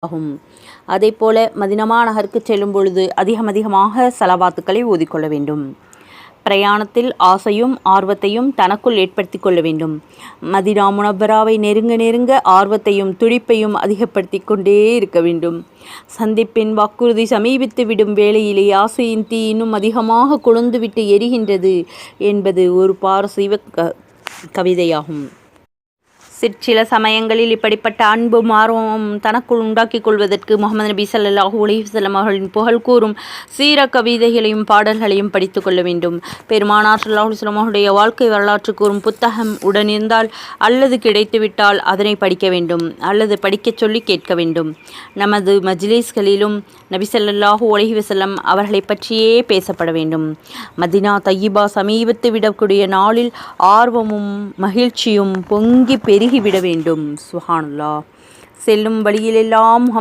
ஆகும். அதேபோல மதினா நகருக்கு செல்லும் பொழுது அதிகமாக ஸலவாத்துக்களை ஓதிக்கொள்ள வேண்டும். பிரயாணத்தில் ஆசையும் ஆர்வத்தையும் தனக்குள் ஏற்படுத்தி கொள்ள வேண்டும். மதினா முனவ்வராவை நெருங்க ஆர்வத்தையும் துடிப்பையும் அதிகப்படுத்தி கொண்டே இருக்க வேண்டும். சந்திப்பின் வாக்குறுதி சமீபித்து விடும் வேளையிலே ஆசையின் தீ இன்னும் அதிகமாக கொழுந்துவிட்டு எரிகின்றது என்பது ஒரு பாரசீக கவிதையாகும். சிற்சில சமயங்களில் இப்படிப்பட்ட அன்பும் ஆர்வமும் தனக்குள் உண்டாக்கிக் கொள்வதற்கு முஹம்மது நபி ஸல்லல்லாஹு அலைஹி வஸல்லம் அவர்களின் புகழ் கூறும் சீர கவிதைகளையும் பாடல்களையும் படித்து கொள்ள வேண்டும். பெருமானார் ஸல்லல்லாஹு அலைஹி வஸல்லம் அவர்களுடைய வாழ்க்கை வரலாற்று கூறும் புத்தகம் உடனிருந்தால் அல்லது கிடைத்துவிட்டால் அதனை படிக்க வேண்டும் அல்லது படிக்கச் சொல்லி கேட்க வேண்டும். நமது மஜ்லிஸ்களிலும் நபி ஸல்லல்லாஹு அலைஹி வஸல்லம் அவர்களை பற்றியே பேசப்பட வேண்டும். மதினா தய்யிபா சமீபத்து விடக்கூடிய நாளில் ஆர்வமும் மகிழ்ச்சியும் பொங்கி பெருகிவிட வேண்டும். சுப்ஹானல்லாஹ். செல்லும் வழியிலெல்லாம்